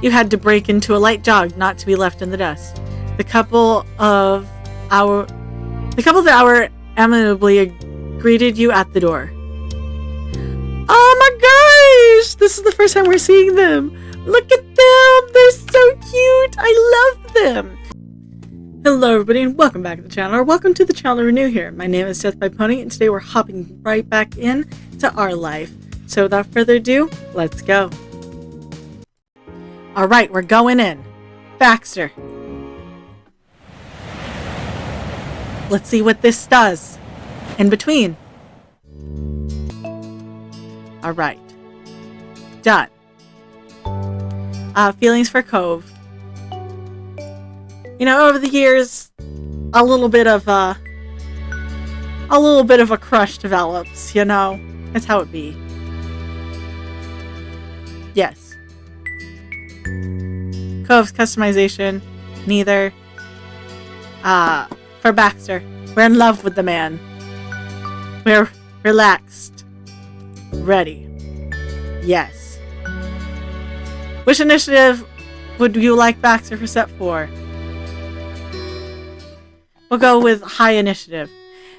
You had to break into a light jog not to be left in the dust. The couple that hour amiably greeted you at the door. Oh my gosh! This is the first time we're seeing them. Look at them! They're so cute! I love them! Hello everybody and welcome back to the channel, or welcome to the channel if you're new here. My name is Death by Pony and today we're hopping right back in to our life. So without further ado, let's go. Alright, we're going in. Baxter. Let's see what this does. In between. Alright. Done. Feelings for Cove. You know, over the years, a little bit of a crush develops, you know? That's how it be. Yes. Cove's customization, neither. For Baxter, we're in love with the man. We're relaxed. Ready. Yes. Which initiative would you like Baxter for step 4? We'll go with high initiative.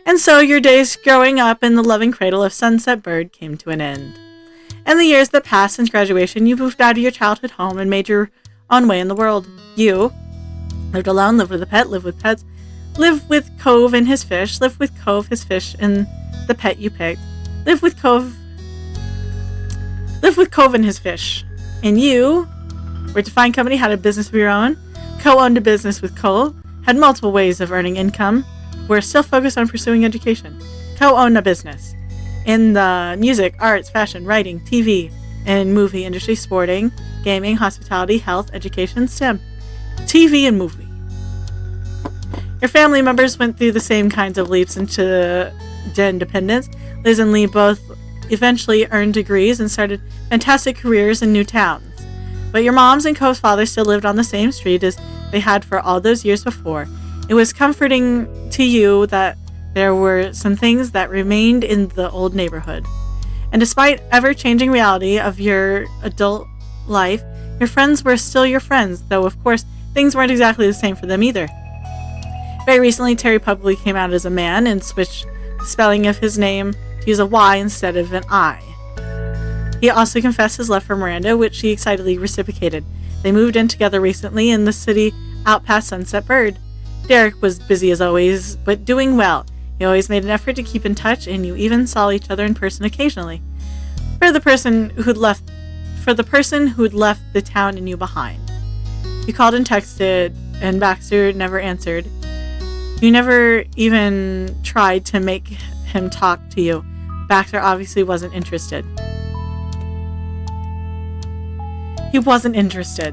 And so your days growing up in the loving cradle of Sunset Bird came to an end. In the years that passed since graduation, you moved out of your childhood home and made your own way in the world. You lived alone, lived with a pet, lived with pets, lived with Cove and his fish, lived with Cove, his fish, and the pet you picked. Lived with Cove and his fish. And you were to find company, had a business of your own, co-owned a business with Cove, had multiple ways of earning income, were still focused on pursuing education, co-owned a business in the music, arts, fashion, writing, TV, and movie industry, sporting, gaming, hospitality, health, education, STEM, TV, and movie. Your family members went through the same kinds of leaps into independence. Liz and Lee both eventually earned degrees and started fantastic careers in new towns. But your moms and Cove's father still lived on the same street as they had for all those years before. It was comforting to you that there were some things that remained in the old neighborhood. And despite ever-changing reality of your adult life, your friends were still your friends, though of course things weren't exactly the same for them either. Very recently, Terry publicly came out as a man and switched the spelling of his name to use a Y instead of an I. He also confessed his love for Miranda, which she excitedly reciprocated. They moved in together recently in the city out past Sunset Bird. Derek was busy as always, but doing well. He always made an effort to keep in touch, and you even saw each other in person occasionally. For the person who'd left the town and you behind. You called and texted, and Baxter never answered. You never even tried to make him talk to you. Baxter obviously wasn't interested. He wasn't interested.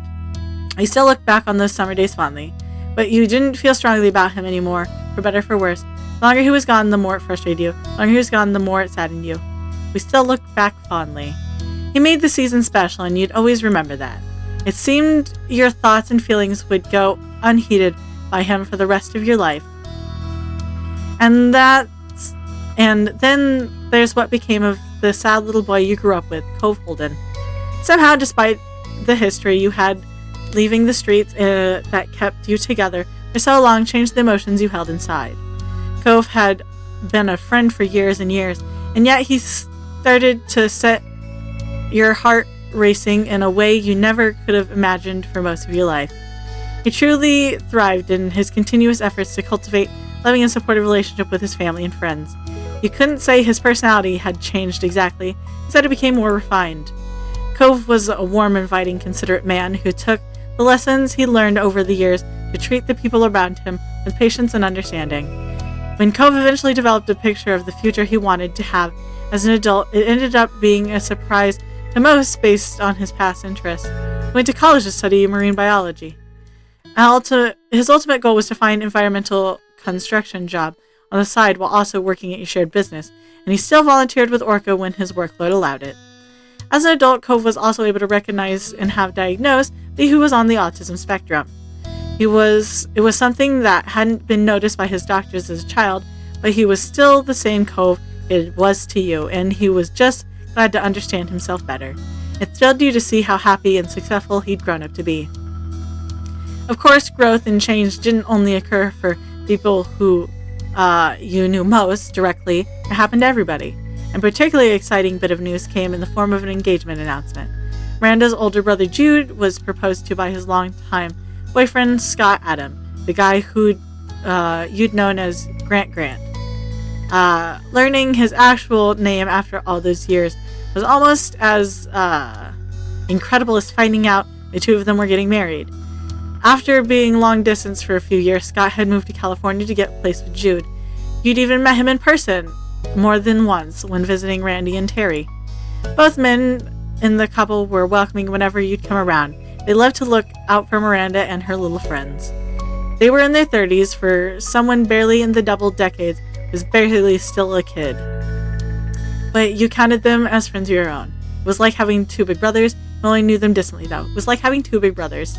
You still look back on those summer days fondly, but you didn't feel strongly about him anymore, for better or for worse. The longer he was gone, the more it frustrated you. The longer he was gone, the more it saddened you. We still look back fondly. He made the season special, and you'd always remember that. It seemed your thoughts and feelings would go unheeded by him for the rest of your life. And then there's what became of the sad little boy you grew up with, Cove Holden. Somehow, despite the history you had leaving the streets that kept you together for so long, changed the emotions you held inside. Cove had been a friend for years and years, and yet he started to set your heart racing in a way you never could have imagined for most of your life. He truly thrived in his continuous efforts to cultivate a loving and supportive relationship with his family and friends. You couldn't say his personality had changed exactly, instead it became more refined. Cove was a warm, inviting, considerate man who took the lessons he learned over the years to treat the people around him with patience and understanding. When Cove eventually developed a picture of the future he wanted to have as an adult, it ended up being a surprise to most based on his past interests. He went to college to study marine biology. His ultimate goal was to find an environmental construction job on the side while also working at your shared business, and he still volunteered with Orca when his workload allowed it. As an adult, Cove was also able to recognize and have diagnosed that he was on the autism spectrum. It was something that hadn't been noticed by his doctors as a child, but he was still the same Cove it was to you, and he was just glad to understand himself better. It thrilled you to see how happy and successful he'd grown up to be. Of course, growth and change didn't only occur for people who you knew most directly. It happened to everybody. And particularly exciting bit of news came in the form of an engagement announcement. Miranda's older brother Jude was proposed to by his longtime boyfriend Scott Adam, the guy who you'd known as Grant. Learning his actual name after all those years was almost as incredible as finding out the two of them were getting married. After being long distance for a few years, Scott had moved to California to get a place with Jude. You'd even met him in person more than once when visiting Randy and Terry. Both men in the couple were welcoming whenever you'd come around. They loved to look out for Miranda and her little friends. They were in their 30s. For someone barely in the double decades, was barely still a kid. But you counted them as friends of your own. It was like having two big brothers. You only knew them distantly, though. It was like having two big brothers.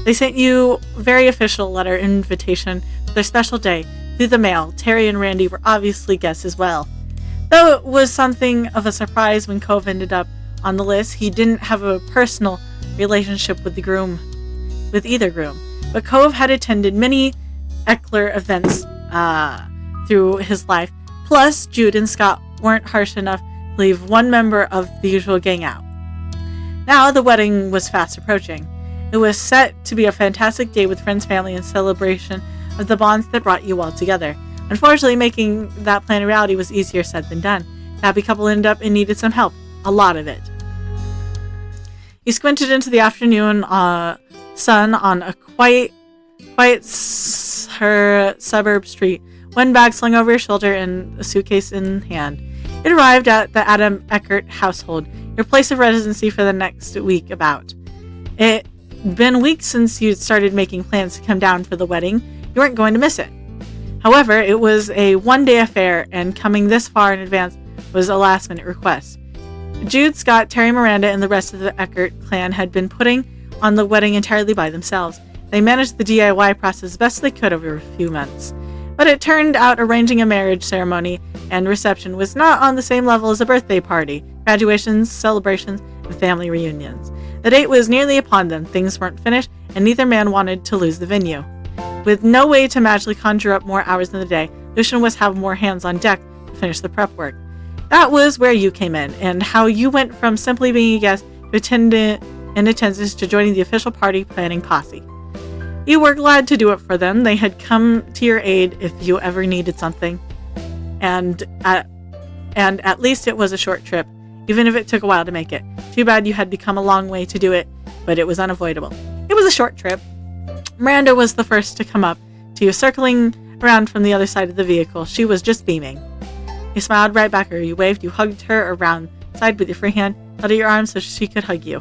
They sent you a very official letter invitation for their special day through the mail. Terry and Randy were obviously guests as well. Though it was something of a surprise when Cove ended up on the list, he didn't have a personal relationship with either groom. But Cove had attended many Eckler events through his life. Plus, Jude and Scott weren't harsh enough to leave one member of the usual gang out. Now the wedding was fast approaching. It was set to be a fantastic day with friends, family, and celebration of the bonds that brought you all together. Unfortunately, making that plan a reality was easier said than done. The happy couple ended up and needed some help. A lot of it. You squinted into the afternoon sun on a quiet suburb street, one bag slung over your shoulder and a suitcase in hand. It arrived at the Adam Eckert household, your place of residency for the next week about. It'd been weeks since you'd started making plans to come down for the wedding. You weren't going to miss it. However, it was a one-day affair, and coming this far in advance was a last-minute request. Jude, Scott, Terry, Miranda, and the rest of the Eckert clan had been putting on the wedding entirely by themselves. They managed the DIY process as best they could over a few months. But it turned out arranging a marriage ceremony and reception was not on the same level as a birthday party, graduations, celebrations, and family reunions. The date was nearly upon them, things weren't finished, and neither man wanted to lose the venue. With no way to magically conjure up more hours in the day, Lucian was have more hands on deck to finish the prep work. That was where you came in, and how you went from simply being a guest to attendance to joining the official party planning posse. You were glad to do it for them. They had come to your aid if you ever needed something. And at least it was a short trip, even if it took a while to make it. Too bad you had to come a long way to do it, but it was unavoidable. It was a short trip. Miranda was the first to come up to you, circling around from the other side of the vehicle. She was just beaming. You smiled right back at her. You waved. You hugged her around the side with your free hand, held out your arms so she could hug you.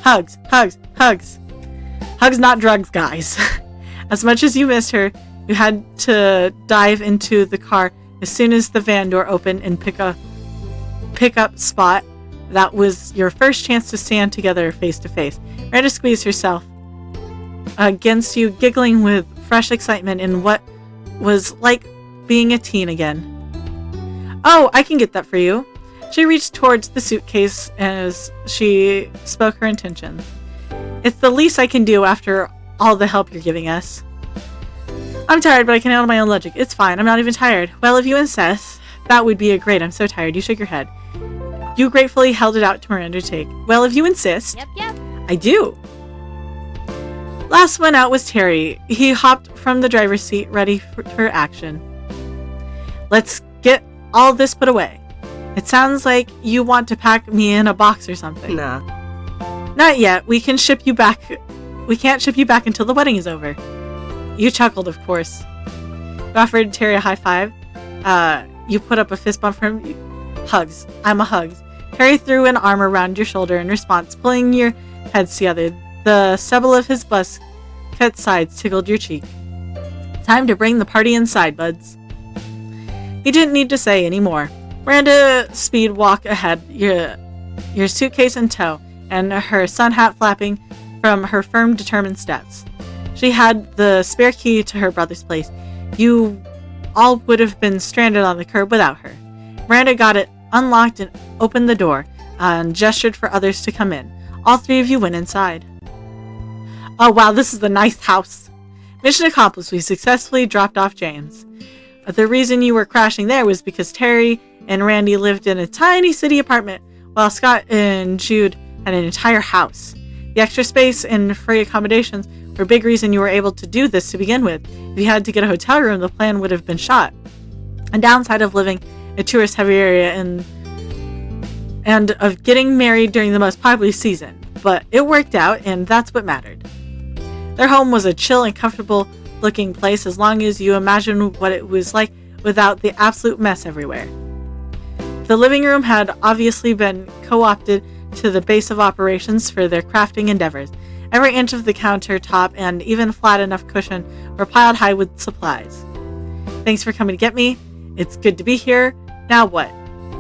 Hugs, hugs, hugs. Hugs, not drugs, guys. As much as you missed her, you had to dive into the car as soon as the van door opened and pick up spot. That was your first chance to stand together face to face. Miranda squeezed herself against you, giggling with fresh excitement in what was like being a teen again. Oh, I can get that for you. She reached towards the suitcase as she spoke her intentions. It's the least I can do after all the help you're giving us. I'm tired, but I can handle my own logic. It's fine. I'm not even tired. Well, if you insist, that would be a great. I'm so tired. You shook your head. You gratefully held it out to Miranda to take. Well, if you insist. Yep. I do. Last one out was Terry. He hopped from the driver's seat, ready for action. Let's get all this put away. It sounds like you want to pack me in a box or something. Nah. Not yet. We can't ship you back until the wedding is over. You chuckled, of course. You offered Terry a high five. You put up a fist bump for him. Hugs. I'm a hugs. Terry threw an arm around your shoulder in response, pulling your heads together. The stubble of his bust cut sides tickled your cheek. Time to bring the party inside, buds. He didn't need to say any more. Miranda speed walk ahead, your suitcase in tow, and her sun hat flapping from her firm, determined steps. She had the spare key to her brother's place. You all would have been stranded on the curb without her. Miranda got it unlocked and opened the door. and gestured for others to come in. All three of you went inside. Oh wow, this is a nice house. Mission accomplished. We successfully dropped off James. The reason you were crashing there was because Terry and Randy lived in a tiny city apartment, while Scott and Jude had an entire house. The extra space and free accommodations were a big reason you were able to do this to begin with. If you had to get a hotel room, the plan would have been shot. A downside of living in a tourist-heavy area and of getting married during the most popular season. But it worked out, and that's what mattered. Their home was a chill and comfortable-looking place as long as you imagine what it was like without the absolute mess everywhere. The living room had obviously been co-opted to the base of operations for their crafting endeavors. Every inch of the countertop and even flat enough cushion were piled high with supplies. Thanks for coming to get me. It's good to be here. Now what?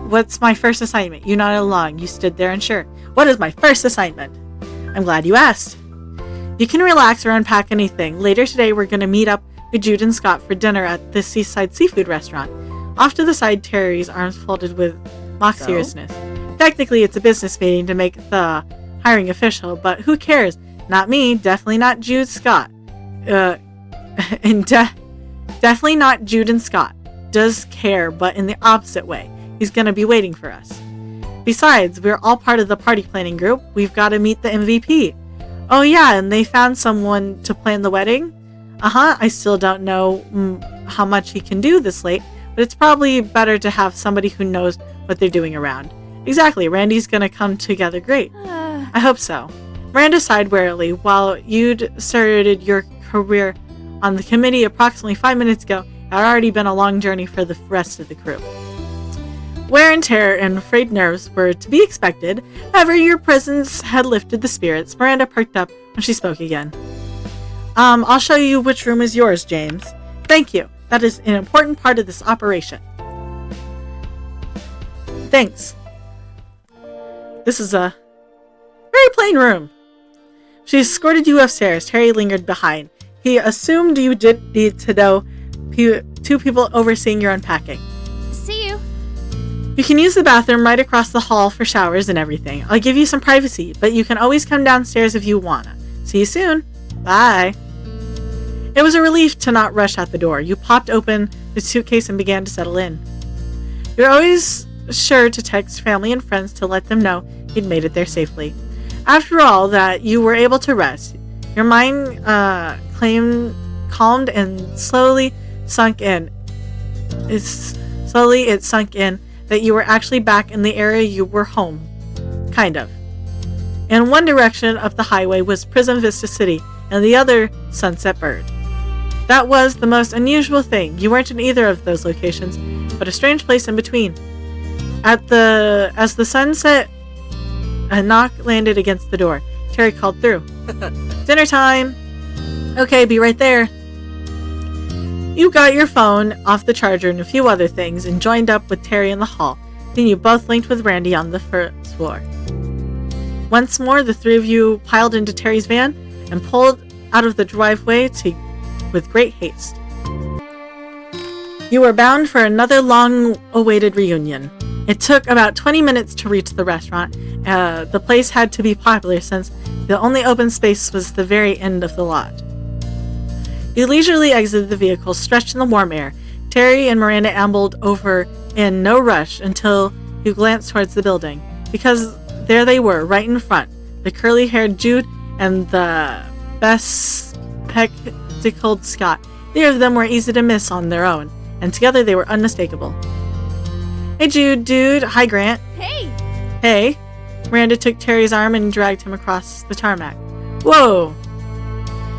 What's my first assignment? You nodded along. You stood there unsure. What is my first assignment? I'm glad you asked. You can relax or unpack anything. Later today, we're going to meet up with Jude and Scott for dinner at the Seaside Seafood Restaurant. Off to the side, Terry's arms folded with mock seriousness. Technically, it's a business meeting to make the hiring official, but who cares? Not me. Definitely not Jude Scott. Definitely not Jude and Scott. Does care, but in the opposite way. He's going to be waiting for us. Besides, we're all part of the party planning group. We've got to meet the MVP. Oh yeah, and they found someone to plan the wedding? I still don't know how much he can do this late, but it's probably better to have somebody who knows what they're doing around. Exactly, Randy's gonna come together great. I hope so. Miranda sighed wearily. While you'd started your career on the committee approximately 5 minutes ago, it had already been a long journey for the rest of the crew. Wear and tear and frayed nerves were to be expected. However, your presence had lifted the spirits. Miranda perked up when she spoke again. I'll show you which room is yours, James. Thank you. That is an important part of this operation. Thanks. This is a very plain room. She escorted you upstairs. Terry lingered behind. He assumed you did need to know two people overseeing your unpacking. See you. You can use the bathroom right across the hall for showers and everything. I'll give you some privacy, but you can always come downstairs if you wanna. See you soon. Bye. It was a relief to not rush out the door. You popped open the suitcase and began to settle in. You're always sure to text family and friends to let them know you'd made it there safely. After all that, you were able to rest. Your mind calmed and slowly sunk in. It sunk in that you were actually back in the area you were home. Kind of. In one direction of the highway was Prism Vista City, and the other Sunset Bird. That was the most unusual thing. You weren't in either of those locations, but a strange place in between. As the sun set, a knock landed against the door. Terry called through. Dinner time! Okay, be right there. You got your phone off the charger and a few other things and joined up with Terry in the hall. Then you both linked with Randy on the first floor. Once more, the three of you piled into Terry's van and pulled out of the driveway with great haste. You were bound for another long-awaited reunion. It took about 20 minutes to reach the restaurant. The place had to be popular since the only open space was the very end of the lot. You leisurely exited the vehicle, stretched in the warm air. Terry and Miranda ambled over in no rush until you glanced towards the building, because there they were, right in front, the curly-haired Jude and the bespectacled Scott. Neither of them were easy to miss on their own, and together they were unmistakable. Hey Jude, dude. Hi Grant. Hey. Hey. Miranda took Terry's arm and dragged him across the tarmac. Whoa.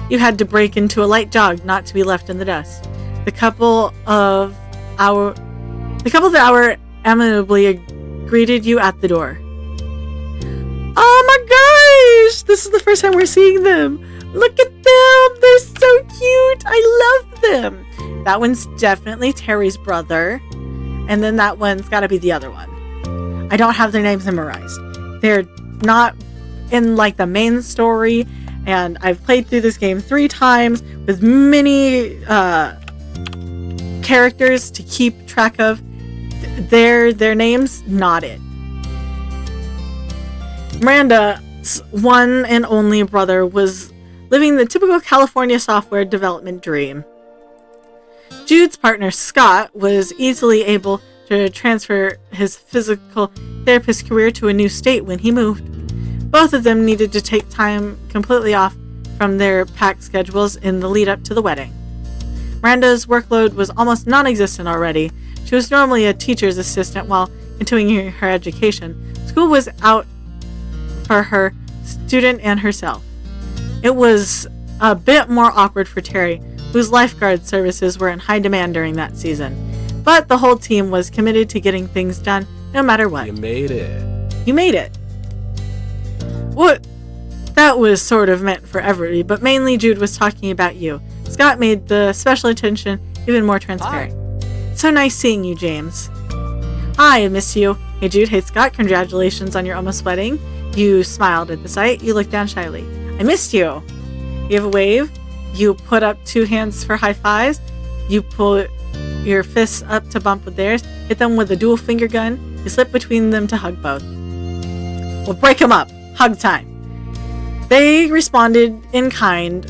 You had to break into a light jog not to be left in the dust. The couple that hour amiably greeted you at the door. Oh my gosh! This is the first time we're seeing them. Look at them! They're so cute! I love them! That one's definitely Terry's brother. And then that one's gotta be the other one. I don't have their names memorized. They're not in like the main story. And I've played through this game 3 times with many characters to keep track of. Their names, not it. Miranda's one and only brother was living the typical California software development dream. Jude's partner, Scott, was easily able to transfer his physical therapist career to a new state when he moved. Both of them needed to take time completely off from their packed schedules in the lead up to the wedding. Miranda's workload was almost non-existent already. She was normally a teacher's assistant while continuing her education. School was out for her student and herself. It was a bit more awkward for Terry, whose lifeguard services were in high demand during that season. But the whole team was committed to getting things done no matter what. You made it. You made it. What? That was sort of meant for everybody, but mainly Jude was talking about you. Scott made the special attention even more transparent. Hi. So nice seeing you, James. Hi, I miss you. Hey Jude, hey Scott, congratulations on your almost wedding. You smiled at the sight. You looked down shyly. I missed you. You have a wave. You put up two hands for high fives. You put your fists up to bump with theirs. Hit them with a dual finger gun. You slip between them to hug both. Well, break them up. Hug time. They responded in kind,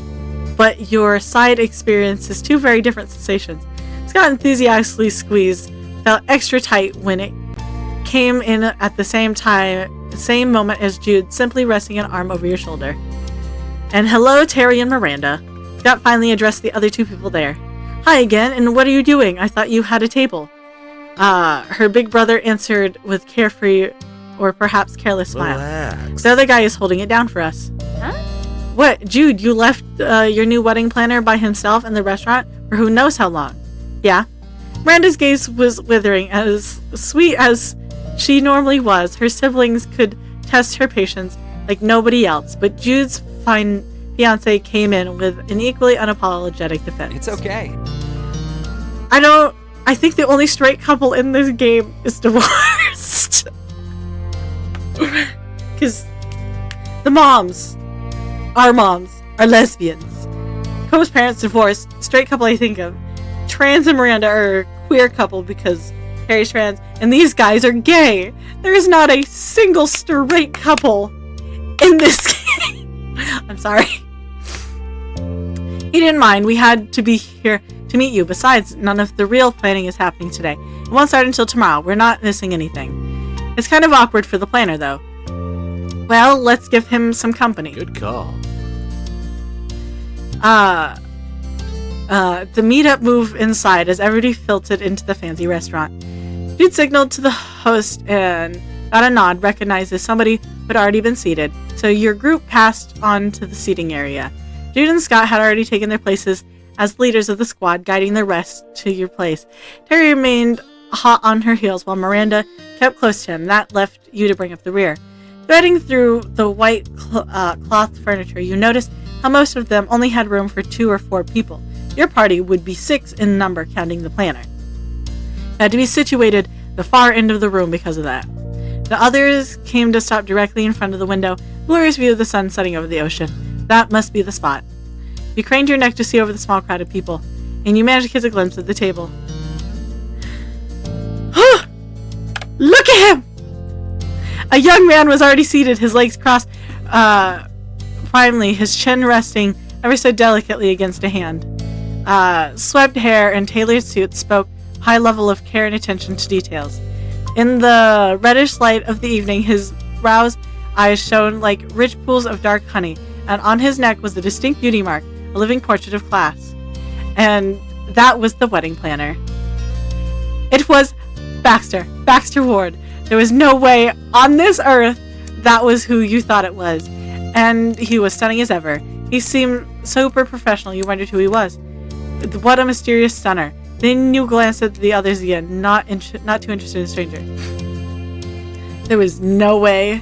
but your side experiences two very different sensations. Scott enthusiastically squeezed, felt extra tight when it came in at the same moment as Jude, simply resting an arm over your shoulder. And hello, Terry and Miranda. Scott finally addressed the other two people there. Hi again, and what are you doing? I thought you had a table. Her big brother answered with carefree or perhaps careless smile. Relax. The other guy is holding it down for us. Huh? What, Jude, you left your new wedding planner by himself in the restaurant for who knows how long? Yeah. Miranda's gaze was withering. As sweet as she normally was, her siblings could test her patience like nobody else, but Jude's fine fiance came in with an equally unapologetic defense. It's okay. I think the only straight couple in this game is divorced. Because our moms, are lesbians. Co's parents divorced. Straight couple I think of. Trans and Miranda are a queer couple because Harry's trans, and these guys are gay. There is not a single straight couple in this game. I'm sorry. He didn't mind. We had to be here to meet you. Besides, none of the real planning is happening today. It won't start until tomorrow. We're not missing anything. It's kind of awkward for the planner, though. Well, let's give him some company. Good call. The meetup moved inside as everybody filtered into the fancy restaurant. Jude signaled to the host and got a nod, recognized as somebody who had already been seated, so your group passed on to the seating area. Jude and Scott had already taken their places as leaders of the squad, guiding the rest to your place. Terry remained hot on her heels while Miranda kept close to him. That left you to bring up the rear. Threading through the white cloth furniture, you noticed how most of them only had room for 2 or 4 people. Your party would be 6 in number, counting the planner. You had to be situated the far end of the room because of that. The others came to stop directly in front of the window, glorious view of the sun setting over the ocean. That must be the spot. You craned your neck to see over the small crowd of people, and you managed to catch a glimpse of the table. Look at him! A young man was already seated, his legs crossed primely, his chin resting ever so delicately against a hand. Swept hair and tailored suit spoke high level of care and attention to details. In the reddish light of the evening, his roused eyes shone like rich pools of dark honey, and on his neck was a distinct beauty mark, a living portrait of class. And that was the wedding planner. It was Baxter Ward. There was no way on this earth that was who you thought it was. And he was stunning as ever. He seemed super professional. You wondered who he was. What a mysterious stunner. Then you glanced at the others again, not too interested in a stranger. There was no way.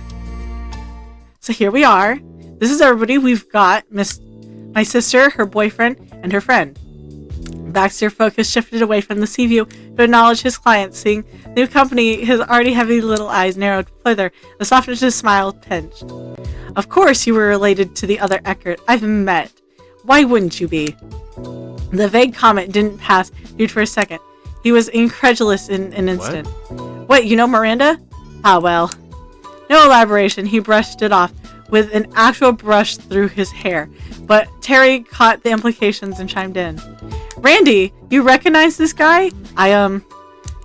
So here we are. This is everybody. We've got my sister, her boyfriend, and her friend. Baxter's focus shifted away from the sea view to acknowledge his client, seeing new company, his already heavy little eyes narrowed further, the softness of his smile pinched. Of course you were related to the other Eckert I've met. Why wouldn't you be? The vague comment didn't pass Jude for a second. He was incredulous in an instant. What, you know Miranda? Ah, well. No elaboration, he brushed it off with an actual brush through his hair. But Terry caught the implications and chimed in. Randy, you recognize this guy?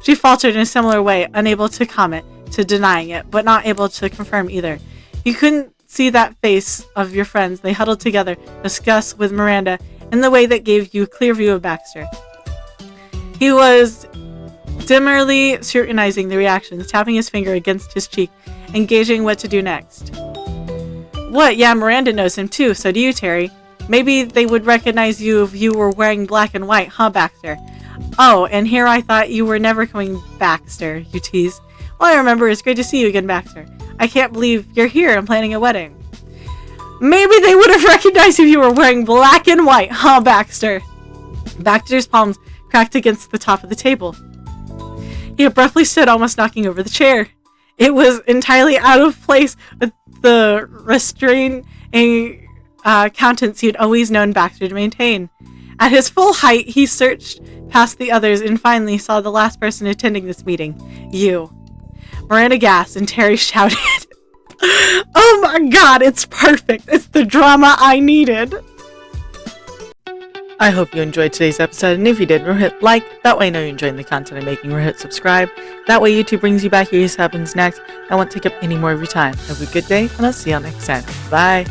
She faltered in a similar way, unable to comment, to denying it, but not able to confirm either. You couldn't see that face of your friends. They huddled together, discussed with Miranda in the way that gave you a clear view of Baxter. He was dimly scrutinizing the reactions, tapping his finger against his cheek and gauging what to do next. What? Yeah, Miranda knows him too, so do you, Terry. Maybe they would recognize you if you were wearing black and white, huh, Baxter? Oh, and here I thought you were never coming, Baxter, you tease. All I remember is great to see you again, Baxter. I can't believe you're here and planning a wedding. Maybe they would have recognized if you were wearing black and white, huh, Baxter? Baxter's palms cracked against the top of the table. He abruptly stood, almost knocking over the chair. It was entirely out of place with the restrained countenance he'd always known Baxter to maintain. At his full height, he searched past the others and finally saw the last person attending this meeting. You. Miranda gasped and Terry shouted, Oh my god, it's perfect! It's the drama I needed! I hope you enjoyed today's episode, and if you did, hit like. That way I know you're enjoying the content I'm making. Hit subscribe. That way YouTube brings you back. Here's what happens next. I won't take up any more of your time. Have a good day, and I'll see you all next time. Bye!